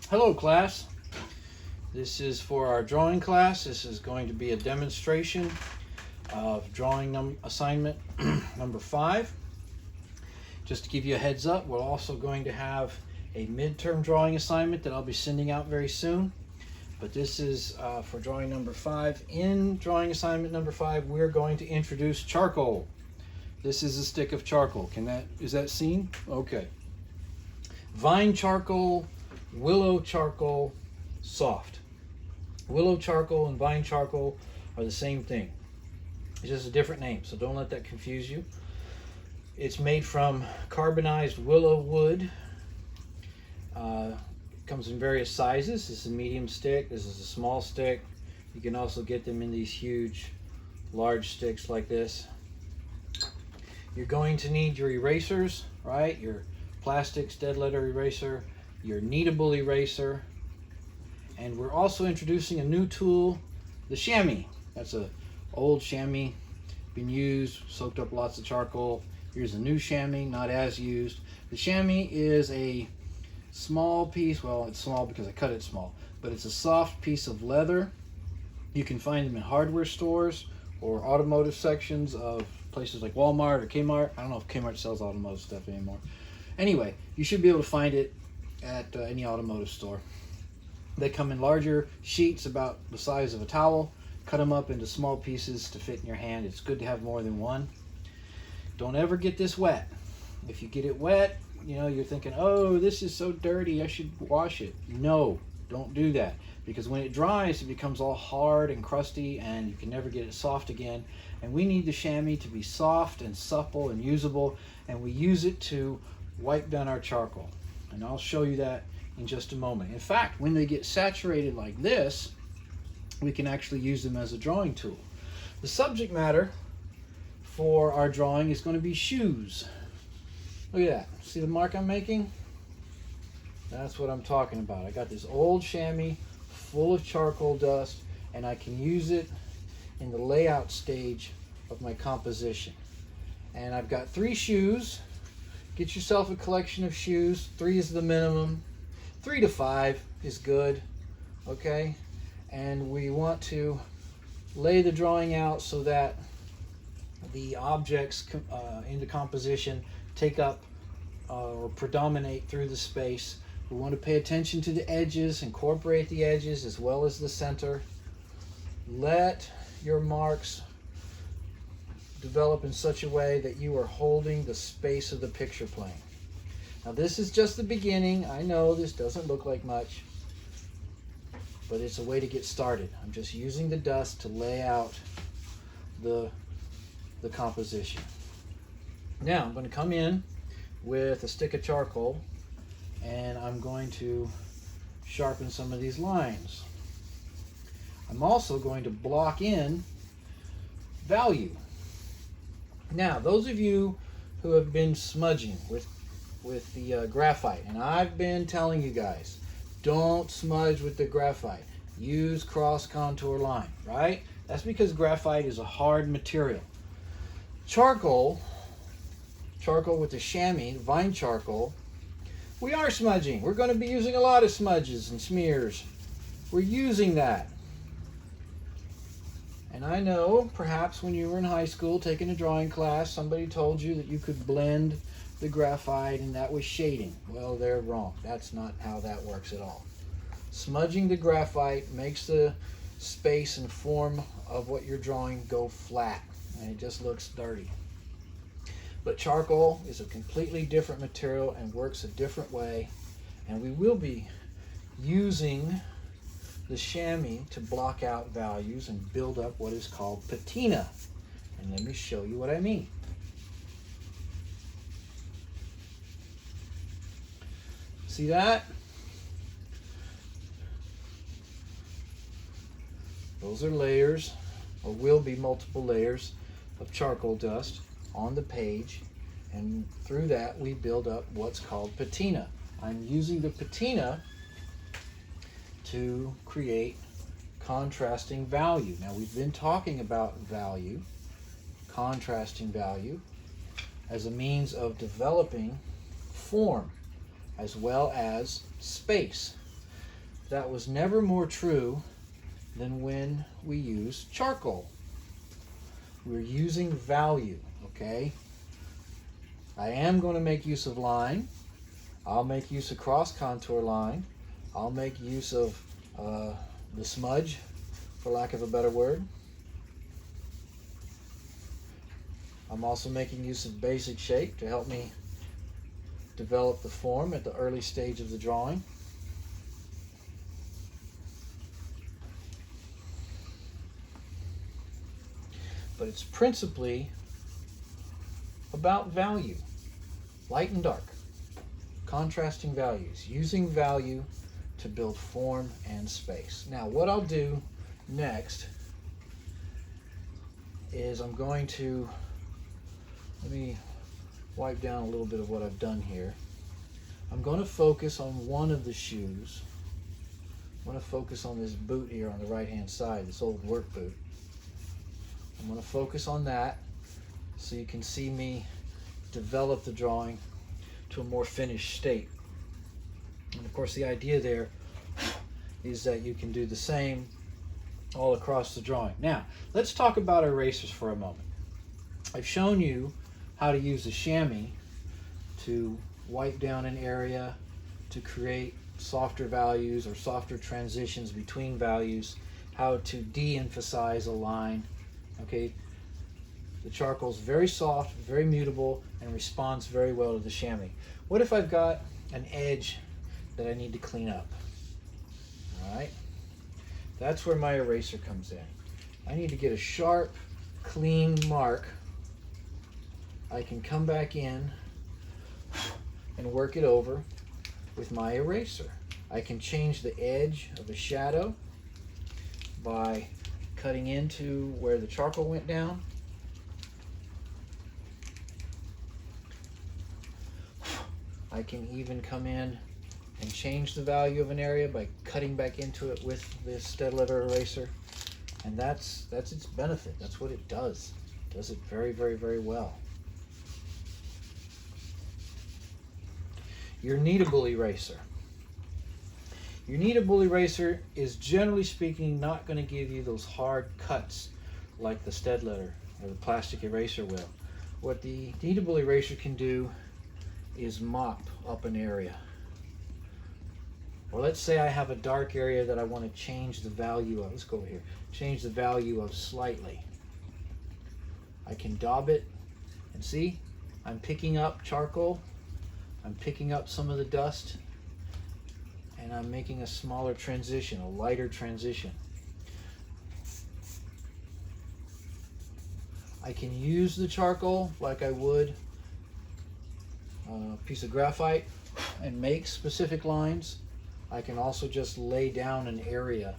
Hello class, this is for our drawing class. This is going to be a demonstration of drawing assignment number 5. Just to give you a heads up, we're also going to have a midterm drawing assignment that I'll be sending out very soon. But this is for drawing number 5. In drawing assignment number 5, we're going to introduce charcoal. This is a stick of charcoal. Is that seen? Okay. Vine charcoal, willow charcoal, soft. Willow charcoal and vine charcoal are the same thing. It's just a different name, so don't let that confuse you. It's made from carbonized willow wood. It comes in various sizes. This is a medium stick. This is a small stick. You can also get them in these huge, large sticks like this. You're going to need your erasers, right? Your plastics, dead letter eraser, your kneadable eraser, and we're also introducing a new tool, the chamois. That's an old chamois, been used, soaked up lots of charcoal. Here's a new chamois, not as used. The chamois is a small piece, well, it's small because I cut it small, but it's a soft piece of leather. You can find them in hardware stores or automotive sections of places like Walmart or Kmart. I don't know if Kmart sells automotive stuff anymore. Anyway, you should be able to find it at any automotive store. They come in larger sheets about the size of a towel. Cut them up into small pieces to fit in your hand. It's good to have more than one. Don't ever get this wet. If you get it wet, you're thinking, oh, this is so dirty, I should wash it. No, don't do that, because when it dries, it becomes all hard and crusty and you can never get it soft again. And we need the chamois to be soft and supple and usable, and we use it to wipe down our charcoal. And I'll show you that in just a moment. In fact, when they get saturated like this, we can actually use them as a drawing tool. The subject matter for our drawing is going to be shoes. Look at that. See the mark I'm making? That's what I'm talking about. I got this old chamois full of charcoal dust, and I can use it in the layout stage of my composition. And I've got 3 shoes. Get yourself a collection of shoes. 3 is the minimum. 3 to 5 is good. Okay? And we want to lay the drawing out so that the objects in the composition take up or predominate through the space. We want to pay attention to the edges, incorporate the edges as well as the center. Let your marks develop in such a way that you are holding the space of the picture plane. Now this is just the beginning. I know this doesn't look like much, but it's a way to get started. I'm just using the dust to lay out the composition. Now I'm going to come in with a stick of charcoal and I'm going to sharpen some of these lines. I'm also going to block in value. Now, those of you who have been smudging with the graphite, and I've been telling you guys, don't smudge with the graphite. Use cross contour line, right? That's because graphite is a hard material. Charcoal with the chamois, vine charcoal, we are smudging. We're going to be using a lot of smudges and smears. We're using that. And I know perhaps when you were in high school taking a drawing class, somebody told you that you could blend the graphite and that was shading. Well, they're wrong. That's not how that works at all. Smudging the graphite makes the space and form of what you're drawing go flat, and it just looks dirty. But charcoal is a completely different material and works a different way, and we will be using the chamois to block out values and build up what is called patina. And let me show you what I mean. See that? Those are layers, or will be multiple layers of charcoal dust on the page, and through that we build up what's called patina. I'm using the patina to create contrasting value. Now we've been talking about value, contrasting value, as a means of developing form as well as space. that was never more true than when we use charcoal. We're using value, okay? I am going to make use of line. I'll make use of cross contour line. I'll make use of the smudge, for lack of a better word. I'm also making use of basic shape to help me develop the form at the early stage of the drawing. But it's principally about value, light and dark, contrasting values, using value to build form and space. Now, what I'll do next is I'm going to, let me wipe down a little bit of what I've done here. I'm going to focus on one of the shoes. I'm going to focus on this boot here on the right hand side, this old work boot. I'm going to focus on that so you can see me develop the drawing to a more finished state. And of course the idea there is that you can do the same all across the drawing. Now, let's talk about erasers for a moment. I've shown you how to use a chamois to wipe down an area, to create softer values or softer transitions between values, how to de-emphasize a line. Okay, the charcoal is very soft, very mutable, and responds very well to the chamois. What if I've got an edge that I need to clean up? All right, that's where my eraser comes in. I need to get a sharp, clean mark. I can come back in and work it over with my eraser. I can change the edge of a shadow by cutting into where the charcoal went down. I can even come in and change the value of an area by cutting back into it with this Stedtler eraser. And that's its benefit. That's what it does. It does it very, very, very well. Your kneadable eraser. Your kneadable eraser is, generally speaking, not going to give you those hard cuts like the Stedtler or the plastic eraser will. What the kneadable eraser can do is mop up an area. Or let's say I have a dark area that I want to change the value of. Let's go over here. Change the value of slightly. I can daub it, and see, I'm picking up charcoal. I'm picking up some of the dust, and I'm making a smaller transition, a lighter transition. I can use the charcoal like I would a piece of graphite and make specific lines. I can also just lay down an area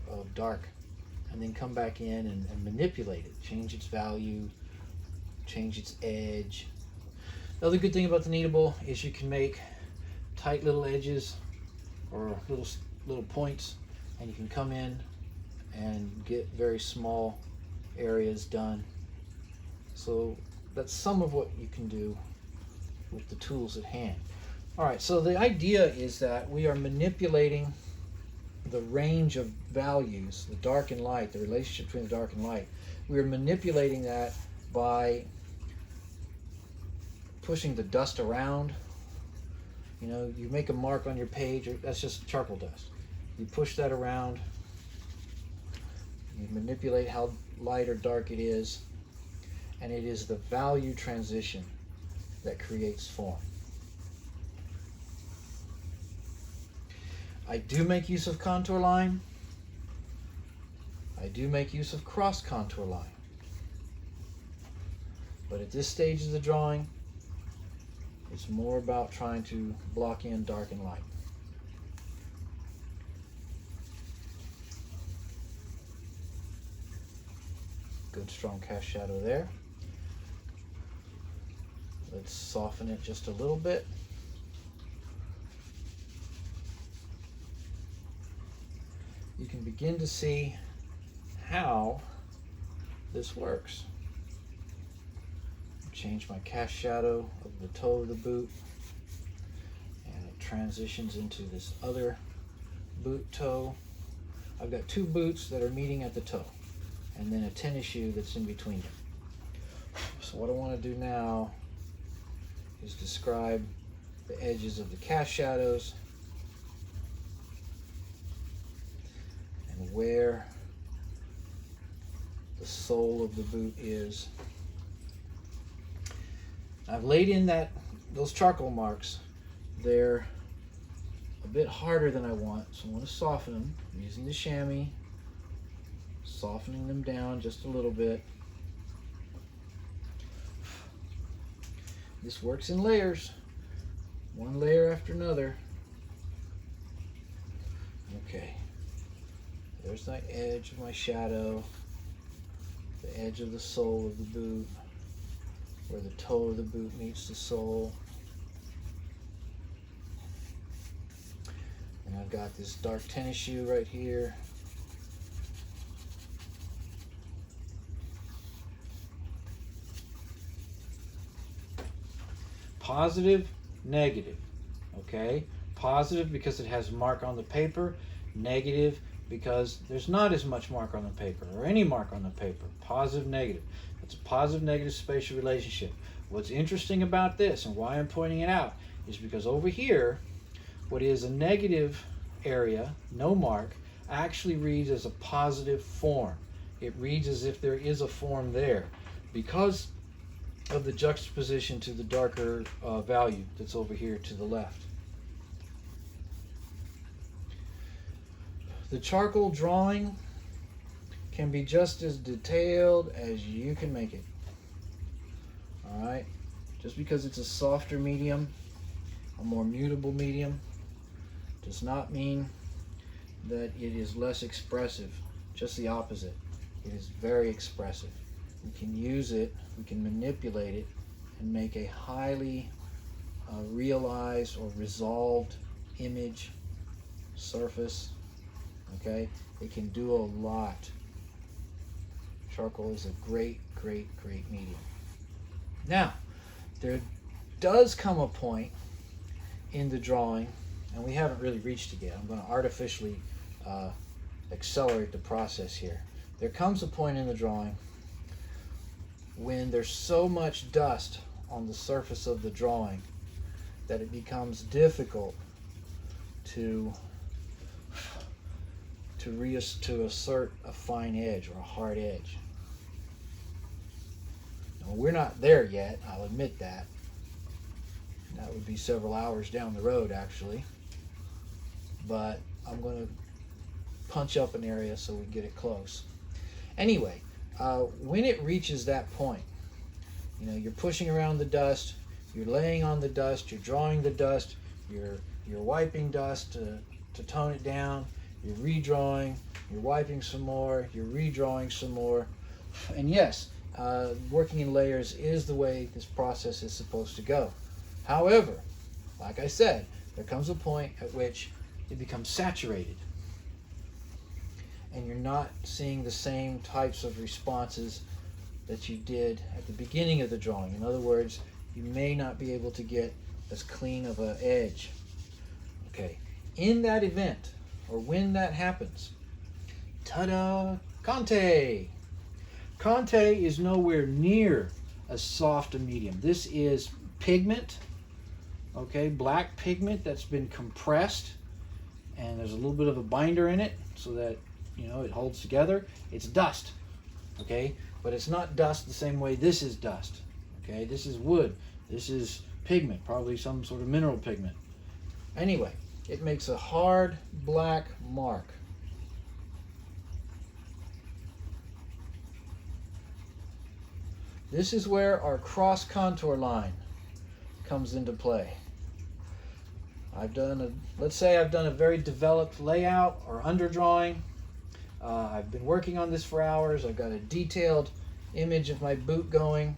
of dark and then come back in and manipulate it, change its value, change its edge. The other good thing about the kneadable is you can make tight little edges or little points, and you can come in and get very small areas done. So that's some of what you can do with the tools at hand. All right, so the idea is that we are manipulating the range of values, the dark and light, the relationship between the dark and light. We are manipulating that by pushing the dust around. You know, you make a mark on your page, that's just charcoal dust. You push that around, you manipulate how light or dark it is, and it is the value transition that creates form. I do make use of contour line. I do make use of cross contour line. But at this stage of the drawing, it's more about trying to block in dark and light. Good strong cast shadow there. Let's soften it just a little bit. You can begin to see how this works. Change my cast shadow of the toe of the boot, and it transitions into this other boot toe. I've got 2 boots that are meeting at the toe, and then a tennis shoe that's in between them. So what I want to do now is describe the edges of the cast shadows and where the sole of the boot is. I've laid in those charcoal marks. They're a bit harder than I want, so I want to soften them. I'm using the chamois, softening them down just a little bit. This works in layers, one layer after another. Okay, there's my edge of my shadow, the edge of the sole of the boot, where the toe of the boot meets the sole. And I've got this dark tennis shoe right here. Positive, negative, okay? Positive because it has mark on the paper, negative because there's not as much mark on the paper or any mark on the paper. Positive, negative. It's a positive, negative spatial relationship. What's interesting about this and why I'm pointing it out is because over here, what is a negative area, no mark, actually reads as a positive form. It reads as if there is a form there because of the juxtaposition to the darker value that's over here to the left. The charcoal drawing can be just as detailed as you can make it. All right, just because it's a softer medium, a more mutable medium, does not mean that it is less expressive. Just the opposite. It is very expressive. We can use it, we can manipulate it, and make a highly realized or resolved image, surface. Okay, it can do a lot. Charcoal is a great, great, great medium. Now, there does come a point in the drawing, and we haven't really reached it yet. I'm going to artificially accelerate the process here. There comes a point in the drawing when there's so much dust on the surface of the drawing that it becomes difficult to assert a fine edge or a hard edge. Now, we're not there yet, I'll admit that. That would be several hours down the road, actually. But I'm going to punch up an area so we get it close. Anyway, when it reaches that point, you know, you're pushing around the dust, you're laying on the dust, you're drawing the dust, you're wiping dust to tone it down, you're redrawing, you're wiping some more, you're redrawing some more. And yes, working in layers is the way this process is supposed to go. However, like I said, there comes a point at which it becomes saturated and you're not seeing the same types of responses that you did at the beginning of the drawing. In other words, you may not be able to get as clean of an edge. Okay, in that event, or when that happens, ta-da, Conte! Conte is nowhere near as soft a medium. This is pigment, okay, black pigment that's been compressed, and there's a little bit of a binder in it so that, you know, it holds together. It's dust, okay, but it's not dust the same way this is dust, okay. This is wood, this is pigment, probably some sort of mineral pigment. Anyway, it makes a hard black mark. This is where our cross contour line comes into play. Let's say I've done a very developed layout or underdrawing. I've been working on this for hours. I've got a detailed image of my boot going,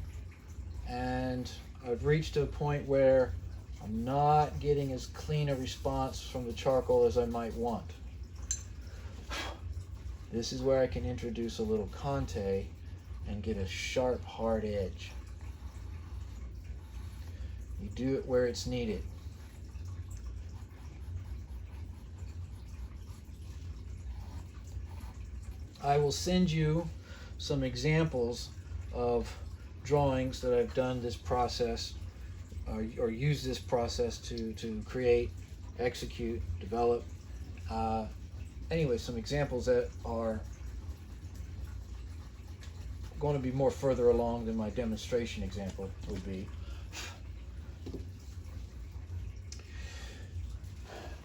and I've reached a point where I'm not getting as clean a response from the charcoal as I might want. This is where I can introduce a little Conte and get a sharp, hard edge. You do it where it's needed. I will send you some examples of drawings that I've done this process or use this process to create, execute, develop. Anyway, some examples that are going to be more further along than my demonstration example would be.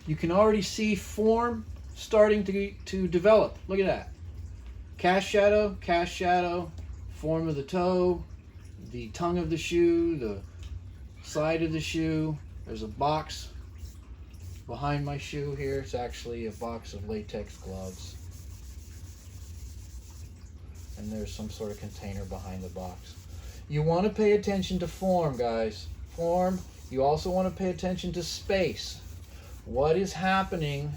You can already see form starting to develop. Look at that. Cast shadow, form of the toe, the tongue of the shoe, the side of the shoe. There's a box behind my shoe here. It's actually a box of latex gloves. And there's some sort of container behind the box. You want to pay attention to form, guys. Form. You also want to pay attention to space. What is happening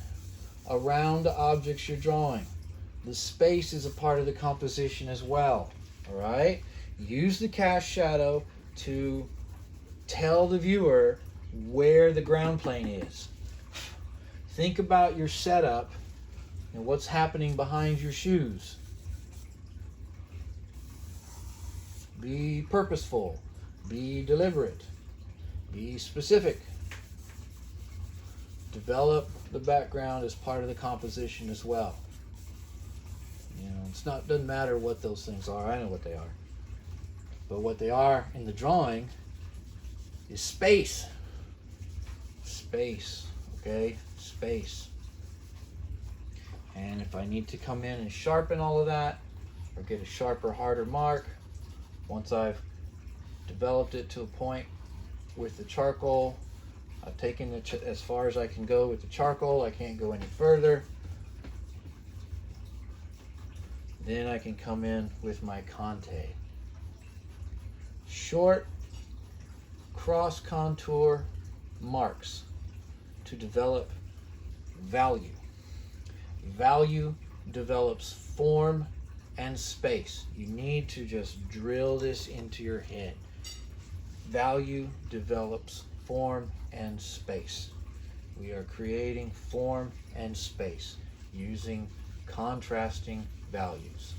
around the objects you're drawing? The space is a part of the composition as well. All right? Use the cast shadow to tell the viewer where the ground plane is. Think about your setup and what's happening behind your shoes. Be purposeful. Be deliberate. Be specific. Develop the background as part of the composition as well. You know, doesn't matter what those things are. I know what they are. But what they are in the drawing is space. Space. Okay? Space. And if I need to come in and sharpen all of that, or get a sharper, harder mark, once I've developed it to a point with the charcoal, I've taken it as far as I can go with the charcoal. I can't go any further. Then I can come in with my Conte. Short cross contour marks to develop value. Value develops form and space. You need to just drill this into your head. Value develops form and space. We are creating form and space using contrasting values.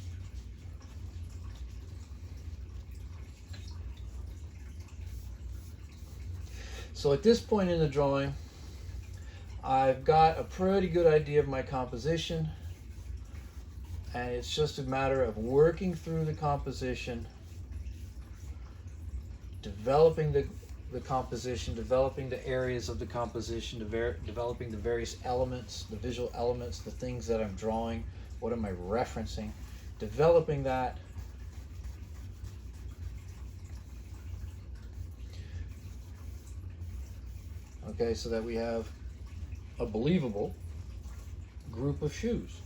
So at this point in the drawing, I've got a pretty good idea of my composition, and it's just a matter of working through the composition, developing the composition, developing the areas of the composition, developing the various elements, the visual elements, the things that I'm drawing, what am I referencing, developing that, okay, so that we have a believable group of shoes.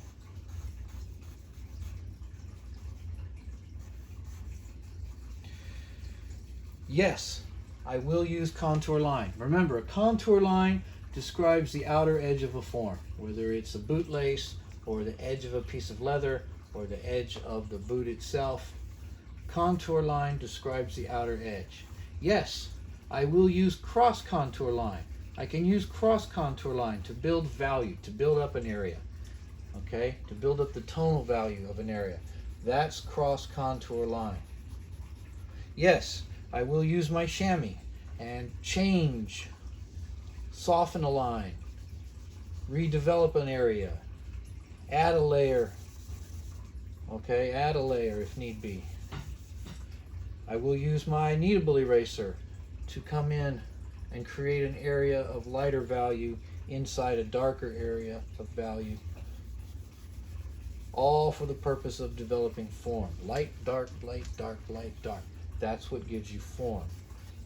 Yes, I will use contour line. Remember, a contour line describes the outer edge of a form, whether it's a bootlace or the edge of a piece of leather or the edge of the boot itself. Contour line describes the outer edge. Yes, I will use cross contour line. I can use cross contour line to build value, to build up an area, okay? To build up the tonal value of an area. That's cross contour line. Yes, I will use my chamois and change, soften a line, redevelop an area, add a layer, okay, add a layer if need be. I will use my kneadable eraser to come in and create an area of lighter value inside a darker area of value, all for the purpose of developing form. Light, dark, light, dark, light, dark. That's what gives you form,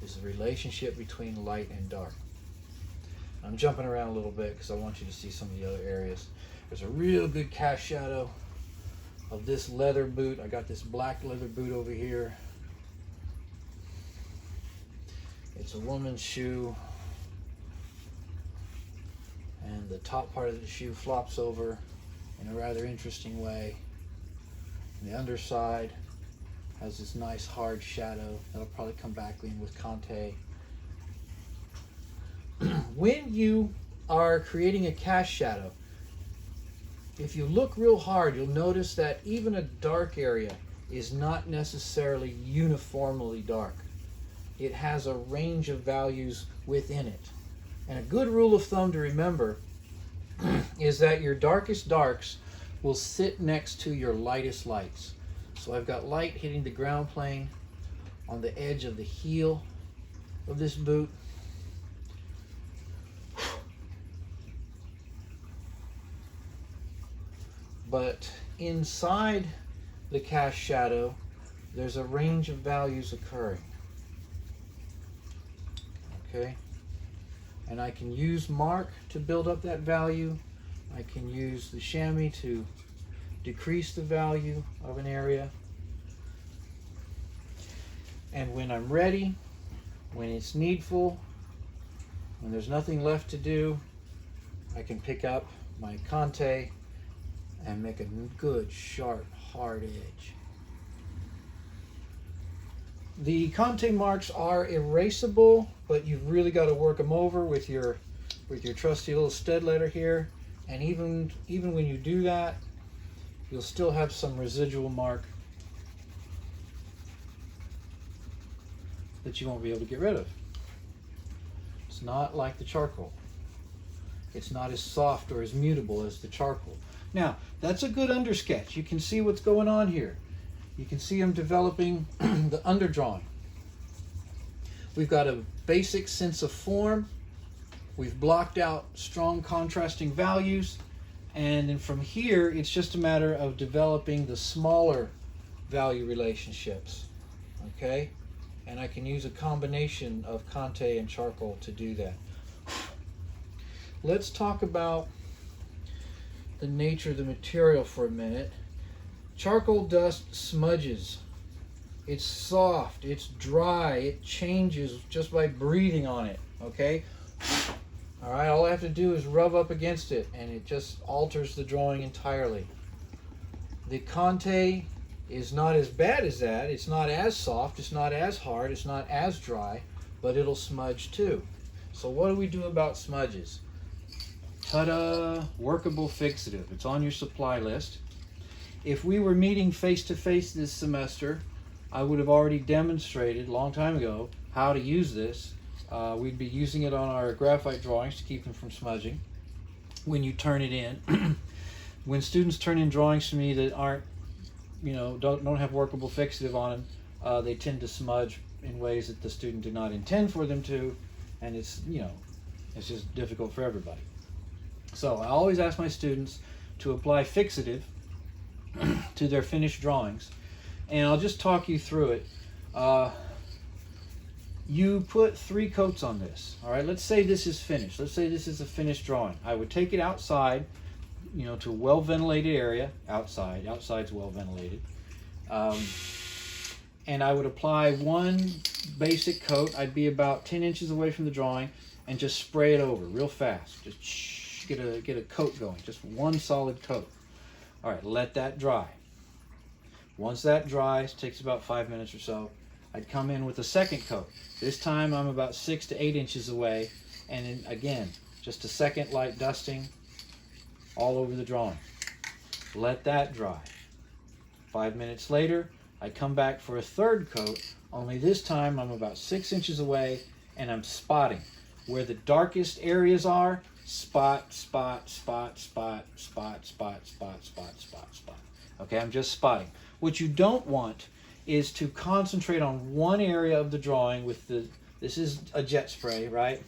is the relationship between light and dark. I'm jumping around a little bit because I want you to see some of the other areas. There's a real good cast shadow of this leather boot. I got this black leather boot over here. It's a woman's shoe, and the top part of the shoe flops over in a rather interesting way. And the underside has this nice hard shadow that'll probably come back in with Conte. When you are creating a cast shadow, if you look real hard, you'll notice that even a dark area is not necessarily uniformly dark. It has a range of values within it. And a good rule of thumb to remember is that your darkest darks will sit next to your lightest lights. So I've got light hitting the ground plane on the edge of the heel of this boot. But inside the cast shadow, there's a range of values occurring. Okay? And I can use mark to build up that value. I can use the chamois to decrease the value of an area. And when I'm ready, when it's needful, when there's nothing left to do, I can pick up my Conte and make a good, sharp, hard edge. The Conte marks are erasable, but you've really got to work them over with your trusty little stud letter here. And even when you do that, you'll still have some residual mark that you won't be able to get rid of. It's not like the charcoal. It's not as soft or as mutable as the charcoal. Now, that's a good undersketch. You can see what's going on here. You can see I'm developing the underdrawing. We've got a basic sense of form. We've blocked out strong contrasting values. And then from here, it's just a matter of developing the smaller value relationships. Okay? And I can use a combination of Conte and charcoal to do that. Let's talk about the nature of the material for a minute. Charcoal dust smudges. It's soft, it's dry, it changes just by breathing on it, okay? All right, all I have to do is rub up against it and it just alters the drawing entirely. The Conte is not as bad as that. It's not as soft, it's not as hard, it's not as dry, but it'll smudge too. So what do we do about smudges? Ta-da! Workable fixative. It's on your supply list. If we were meeting face-to-face this semester, I would have already demonstrated a long time ago how to use this. We'd be using it on our graphite drawings to keep them from smudging. When you turn it in, when students turn in drawings to me that aren't, don't have workable fixative on them, they tend to smudge in ways that the student did not intend for them to, and it's just difficult for everybody. So I always ask my students to apply fixative to their finished drawings, and I'll just talk you through it. You put 3 coats on this. All right, let's say this is finished. Let's say this is a finished drawing. I would take it outside, to a well-ventilated area. Outside's well-ventilated. And I would apply 1 basic coat. I'd be about 10 inches away from the drawing and just spray it over real fast. Just get a coat going, just 1 solid coat. All right, let that dry. Once that dries, takes about 5 minutes or so, I'd come in with a second coat. This time I'm about 6 to 8 inches away, and then again, just a second light dusting all over the drawing. Let that dry. 5 minutes later, I come back for a third coat, only this time I'm about 6 inches away, and I'm spotting. Where the darkest areas are, spot, spot, spot, spot, spot, spot, spot, spot, spot, spot. Okay, I'm just spotting. What you don't want is to concentrate on one area of the drawing with this is a jet spray, right?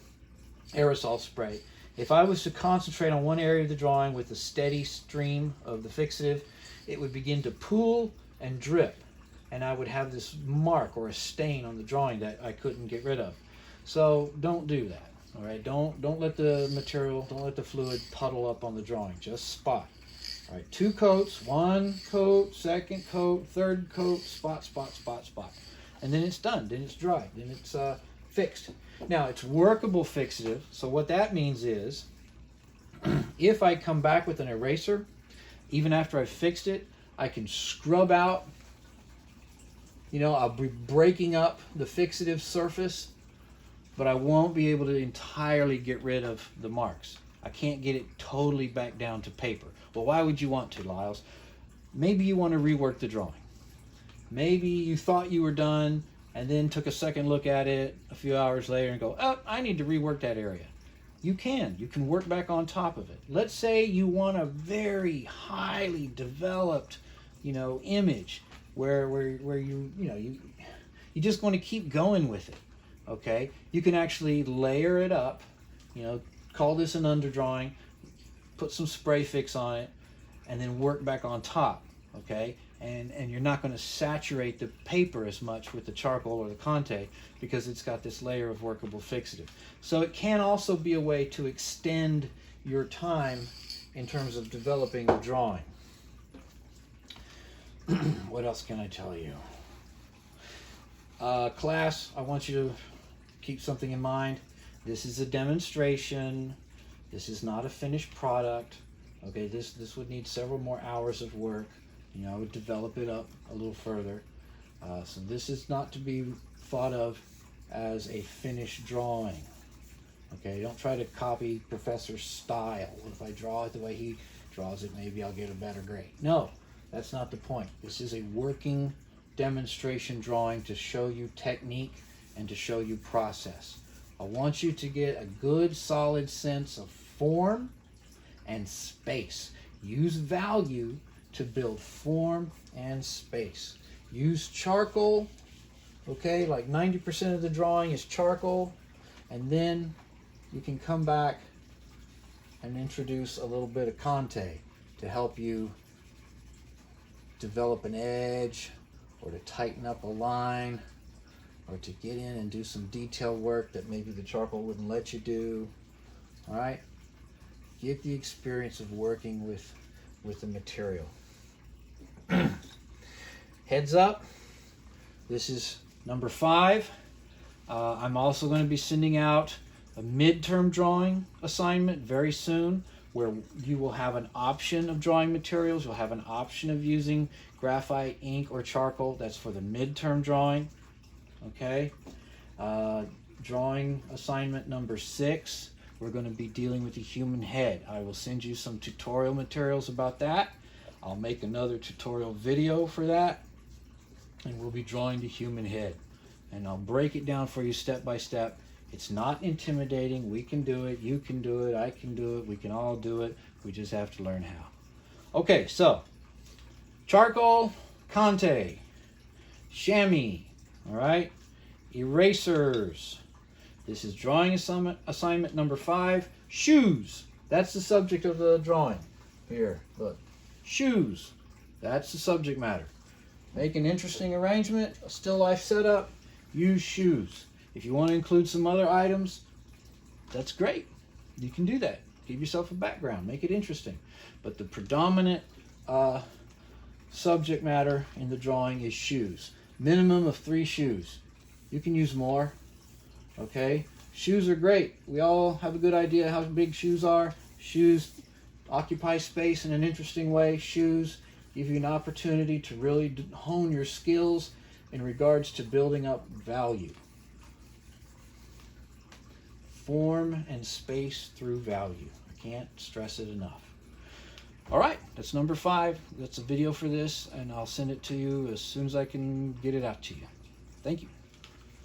Aerosol spray. If I was to concentrate on one area of the drawing with a steady stream of the fixative, it would begin to pool and drip, and I would have this mark or a stain on the drawing that I couldn't get rid of. So don't do that. All right, don't let the material, don't let the fluid puddle up on the drawing. Just spot. All right, 2 coats, 1 coat, second coat, third coat, spot, spot, spot, spot. And then it's done, then it's dry, then it's fixed. Now, it's workable fixative, so what that means is, if I come back with an eraser, even after I've fixed it, I can scrub out, I'll be breaking up the fixative surface, but I won't be able to entirely get rid of the marks. I can't get it totally back down to paper. Well, why would you want to, Lyles? Maybe you want to rework the drawing. Maybe you thought you were done and then took a second look at it a few hours later and go, oh, I need to rework that area. You can work back on top of it. Let's say you want a very highly developed, image where you just want to keep going with it. Okay, you can actually layer it up, call this an underdrawing, put some spray fix on it, and then work back on top. Okay, and you're not going to saturate the paper as much with the charcoal or the Conte because it's got this layer of workable fixative. So it can also be a way to extend your time in terms of developing a drawing. What else can I tell you? Class, I want you to keep something in mind. This is a demonstration. This is not a finished product. Okay, this would need several more hours of work. I would develop it up a little further. So this is not to be thought of as a finished drawing. Okay, don't try to copy Professor's style. If I draw it the way he draws it, maybe I'll get a better grade. No, that's not the point. This is a working demonstration drawing to show you technique and to show you process. I want you to get a good, solid sense of form and space. Use value to build form and space. Use charcoal, okay, like 90% of the drawing is charcoal, and then you can come back and introduce a little bit of Conte to help you develop an edge, or to tighten up a line, or to get in and do some detail work that maybe the charcoal wouldn't let you do. All right? Get the experience of working with the material. Heads up, this is number 5. I'm also going to be sending out a midterm drawing assignment very soon, where you will have an option of drawing materials. You'll have an option of using graphite, ink, or charcoal. That's for the midterm drawing. Okay. Drawing assignment number 6, we're going to be dealing with the human head. I will send you some tutorial materials about that. I'll make another tutorial video for that, and we'll be drawing the human head. And I'll break it down for you step by step. It's not intimidating. We can do it. You can do it. I can do it. We can all do it. We just have to learn how. Okay, so charcoal, Conte, chamois, all right, erasers. This is drawing assignment number 5. Shoes. That's the subject of the drawing. Here, look. Shoes. That's the subject matter. Make an interesting arrangement, a still life setup. Use shoes. If you want to include some other items, that's great. You can do that. Give yourself a background. Make it interesting. But the predominant subject matter in the drawing is shoes. Minimum of 3 shoes. You can use more. Okay? Shoes are great. We all have a good idea how big shoes are. Shoes occupy space in an interesting way. Shoes give you an opportunity to really hone your skills in regards to building up value. Form and space through value. I can't stress it enough. All right, that's number 5. That's a video for this, and I'll send it to you as soon as I can get it out to you. Thank you.